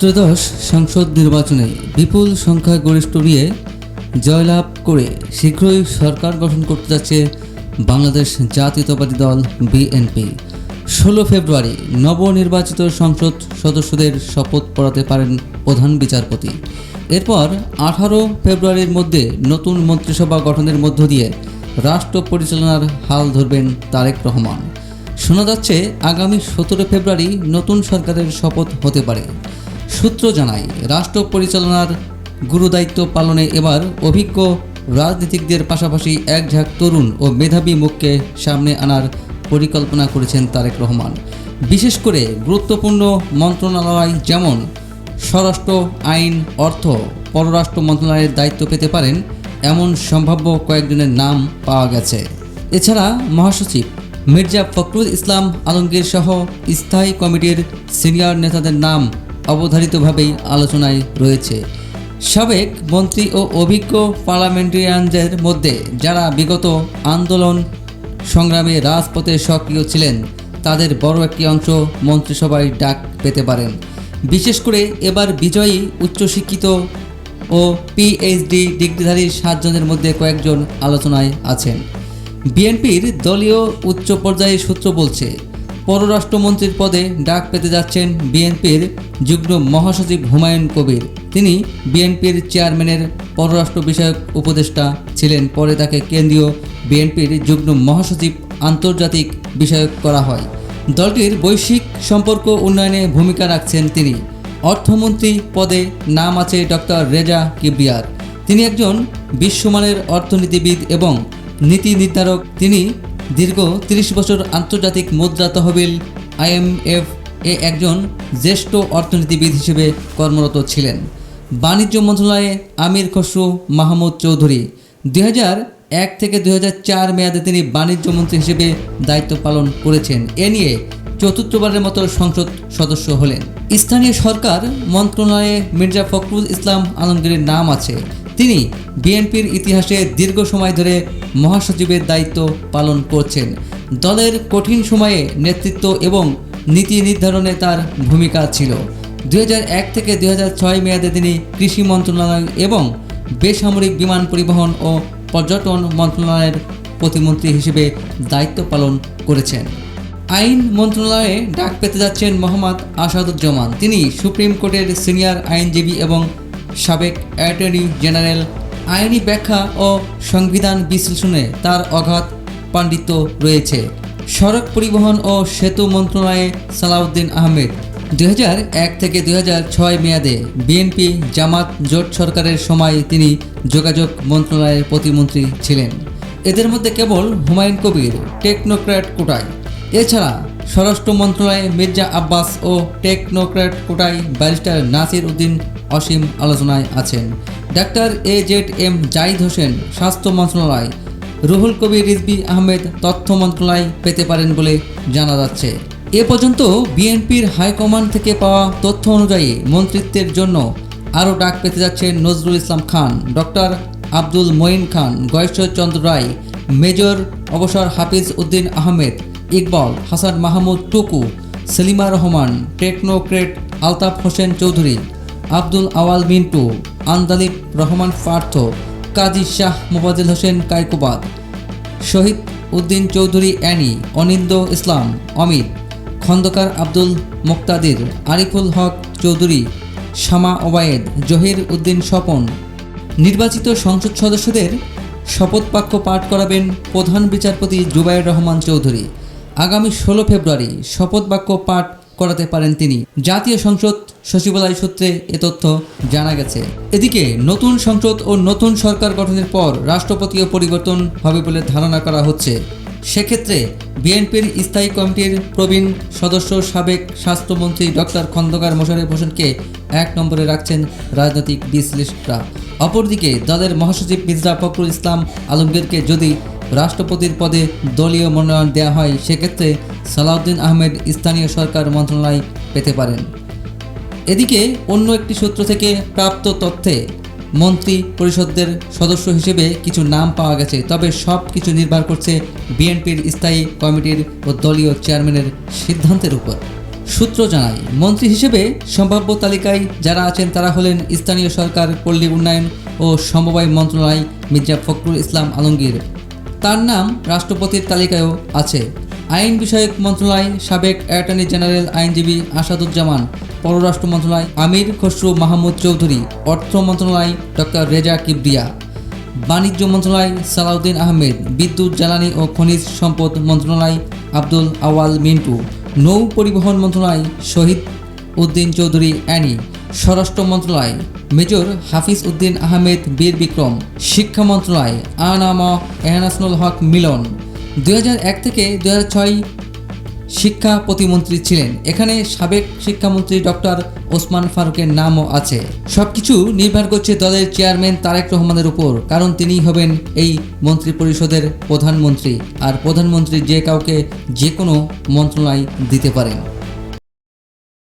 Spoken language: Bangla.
ত্রয়োদশ সংসদ নির্বাচনে বিপুল সংখ্যাগরিষ্ঠ নিয়ে জয়লাভ করে শীঘ্রই সরকার গঠন করতে যাচ্ছে বাংলাদেশ জাতীয়তাবাদী দল বিএনপি। 16 ফেব্রুয়ারি নবনির্বাচিত সংসদ সদস্যদের শপথ পড়াতে পারেন প্রধান বিচারপতি। এরপর 18 ফেব্রুয়ারির মধ্যে নতুন মন্ত্রিসভা গঠনের মধ্য দিয়ে রাষ্ট্র পরিচালনার হাল ধরবেন তারেক রহমান। শোনা যাচ্ছে আগামী 17 ফেব্রুয়ারি নতুন সরকারের শপথ হতে পারে। সূত্র জানায়, রাষ্ট্র পরিচালনার গুরুদায়িত্ব পালনে এবার অভিজ্ঞ রাজনীতিকদের পাশাপাশি এক ঝাঁক তরুণ ও মেধাবী মুখকে সামনে আনার পরিকল্পনা করেছেন তারেক রহমান। বিশেষ করে গুরুত্বপূর্ণ মন্ত্রণালয় যেমন স্বরাষ্ট্র, আইন, অর্থ, পররাষ্ট্র মন্ত্রণালয়ের দায়িত্ব পেতে পারেন এমন সম্ভাব্য কয়েকজনের নাম পাওয়া গেছে। এছাড়া মহাসচিব মির্জা ফখরুল ইসলাম আলমগীর সহ স্থায়ী কমিটির সিনিয়র নেতাদের নাম অবধারিতভাবেই আলোচনায় রয়েছে। সাবেক মন্ত্রী ও অভিজ্ঞ পার্লামেন্টারিয়ানদের মধ্যে যারা বিগত আন্দোলন সংগ্রামে রাজপথে সক্রিয় ছিলেন তাদের বড় একটি অংশ মন্ত্রিসভায় ডাক পেতে পারেন। বিশেষ করে এবার বিজয়ী উচ্চশিক্ষিত ও পিএইচডি ডিগ্রিধারী 7 জনের মধ্যে কয়েকজন আলোচনায় আছেন। বিএনপির দলীয় উচ্চ পর্যায়ের সূত্র বলছে, পররাষ্ট্রমন্ত্রীর পদে ডাক পেতে যাচ্ছেন বিএনপির যুগ্ম মহাসচিব হুমায়ুন কবির। তিনি বিএনপির চেয়ারম্যানের পররাষ্ট্র বিষয়ক উপদেষ্টা ছিলেন, পরে তাকে কেন্দ্রীয় বিএনপির যুগ্ম মহাসচিব আন্তর্জাতিক বিষয়ক করা হয়। দলটির বৈশ্বিক সম্পর্ক উন্নয়নে ভূমিকা রাখছেন তিনি। অর্থমন্ত্রী পদে নাম আছে ডক্টর রেজা কিবরিয়ার। তিনি একজন বিশ্বমানের অর্থনীতিবিদ এবং নীতি নির্ধারক। তিনি দীর্ঘ 30 বছর আন্তর্জাতিক মুদ্রা তহবিল IMF এ একজন জ্যেষ্ঠ অর্থনীতিবিদ হিসেবে কর্মরত ছিলেন। বাণিজ্য মন্ত্রণালয়ে আমির খসরু মাহমুদ চৌধুরী 2001 থেকে 2004 মেয়াদে তিনি বাণিজ্য মন্ত্রী হিসেবে দায়িত্ব পালন করেছেন। এ নিয়ে চতুর্থবারের মতো সংসদ সদস্য হলেন। স্থানীয় সরকার মন্ত্রণালয়ে মির্জা ফখরুল ইসলাম আলমগীরের নাম আছে। তিনি বিএনপির ইতিহাসে দীর্ঘ সময় ধরে মহাসচিবের দায়িত্ব পালন করছেন। দলের কঠিন সময়ে নেতৃত্ব এবং নীতি নির্ধারণে তার ভূমিকা ছিল। 2001 থেকে 2006 মেয়াদে তিনি কৃষি মন্ত্রণালয় এবং বেসামরিক বিমান পরিবহন ও পর্যটন মন্ত্রণালয়ের প্রতিমন্ত্রী হিসেবে দায়িত্ব পালন করেছেন। আইন মন্ত্রণালয়ে ডাক পেতে যাচ্ছেন মোহাম্মদ আসাদুজ্জামান। তিনি সুপ্রিম কোর্টের সিনিয়র আইনজীবী এবং সাবেক অ্যাটর্নি জেনারেল। আইনি ব্যাখ্যা ও সংবিধান বিশ্লেষণে তার অগাধ পাণ্ডিত্য রয়েছে। সড়ক পরিবহন ও সেতু মন্ত্রণালয়ে সালাউদ্দিন আহমেদ 2001 থেকে 2006 মেয়াদে বিএনপি জামাত জোট সরকারের সময় তিনি যোগাযোগ মন্ত্রণালয়ের প্রতিমন্ত্রী ছিলেন। এদের মধ্যে কেবল হুমায়ুন কবির টেকনোক্র্যাট কোটায়। এছাড়া স্বরাষ্ট্র মন্ত্রণালয়ে মির্জা আব্বাস ও টেকনোক্র্যাট কোটায় ব্যারিস্টার নাসির উদ্দিন অসীম আলোচনায় আছেন। ডাক্তার AZM জাহিদ হোসেন স্বাস্থ্য মন্ত্রণালয়, রুহুল কবির রিজভী আহমেদ তথ্য মন্ত্রণালয় পেতে পারেন বলে জানা যাচ্ছে। এ পর্যন্ত বিএনপির হাইকমান্ড থেকে পাওয়া তথ্য অনুযায়ী মন্ত্রিত্বের জন্য আরও ডাক পেতে যাচ্ছেন নজরুল ইসলাম খান, ডক্টর আব্দুল মঈন খান, গয়েশ্বরচন্দ্র রায়, মেজর অবসর হাফিজ উদ্দিন আহমেদ, ইকবাল হাসান মাহমুদ টুকু, সেলিমা রহমান, টেকনোক্রেট আলতাফ হোসেন চৌধুরী, আব্দুল আওয়াল মিন্টু, আন্দালিব রহমান পার্থ, কাজী শাহ মোফাজ্জল হোসেন কায়কোবাদ, শহীদ উদ্দিন চৌধুরী অ্যানি, অনিন্দ ইসলাম অমিত, খন্দকার আব্দুল মুক্তাদির, আরিফুল হক চৌধুরী, শামা ওবায়েদ, জহির উদ্দিন স্বপন। নির্বাচিত সংসদ সদস্যদের শপথ বাক্য পাঠ করাবেন প্রধান বিচারপতি জুবায়ের রহমান চৌধুরী। আগামী 16 ফেব্রুয়ারি শপথ বাক্য পাঠ করাতে পারেন তিনি। জাতীয় সংসদ সচিবালয় সূত্রে এ তথ্য জানা গেছে। এদিকে নতুন সংসদ ও নতুন সরকার গঠনের পর রাষ্ট্রপতিও পরিবর্তন হবে বলে ধারণা করা হচ্ছে। সেক্ষেত্রে বিএনপির স্থায়ী কমিটির প্রবীণ সদস্য সাবেক স্বাস্থ্যমন্ত্রী ডক্টর খন্দকার মোশাররফ হোসেনকে 1 নম্বরে রাখছেন রাজনৈতিক বিশ্লেষকরা। অপরদিকে দলের মহাসচিব মির্জা ফখরুল ইসলাম আলমগীরকে যদি রাষ্ট্রপতির পদে দলীয় মনোনয়ন দেওয়া হয়, সেক্ষেত্রে সালাউদ্দিন আহমেদ স্থানীয় সরকার মন্ত্রণালয় পেতে পারেন। এদিকে অন্য একটি সূত্র থেকে প্রাপ্ত তথ্যে মন্ত্রী পরিষদের সদস্য হিসেবে কিছু নাম পাওয়া গেছে। তবে সব কিছু নির্ভর করছে বিএনপির স্থায়ী কমিটির ও দলীয় চেয়ারম্যানের সিদ্ধান্তের উপর। সূত্র জানায়, মন্ত্রী হিসেবে সম্ভাব্য তালিকায় যারা আছেন তারা হলেন স্থানীয় সরকার, পল্লী উন্নয়ন ও সমবায় মন্ত্রণালয় মির্জা ফখরুল ইসলাম আলমগীর। তার নাম রাষ্ট্রপতির তালিকায়ও আছে। আইন বিষয়ক মন্ত্রণালয় সাবেক অ্যাটর্নি জেনারেল আইনজীবী আসাদুজ্জামান, পররাষ্ট্র মন্ত্রণালয় আমির খসরু মাহমুদ চৌধুরী, অর্থ মন্ত্রণালয় ডক্টর রেজা কিবরিয়া, বাণিজ্য মন্ত্রণালয় সালাউদ্দিন আহমেদ, বিদ্যুৎ জ্বালানি ও খনিজ সম্পদ মন্ত্রণালয় আব্দুল আওয়াল মিন্টু, নৌ পরিবহন মন্ত্রণালয় শহীদ উদ্দিন চৌধুরী অ্যানি, স্বরাষ্ট্র মন্ত্রণালয় মেজর হাফিজ উদ্দিন আহমেদ বীর বিক্রম, শিক্ষা মন্ত্রণালয় আনামা এহসানুল হক মিলন। 2001 থেকে 2006 শিক্ষা প্রতিমন্ত্রী ছিলেন। এখানে সাবেক শিক্ষামন্ত্রী ডক্টর ওসমান ফারুকের নামও আছে। সবকিছু নির্ভর করছে দলের চেয়ারম্যান তারেক রহমানের উপর, কারণ তিনিই হবেন এই মন্ত্রিপরিষদের প্রধানমন্ত্রী, আর প্রধানমন্ত্রী যে কাউকে যে কোনো মন্ত্রণালয় দিতে পারেন।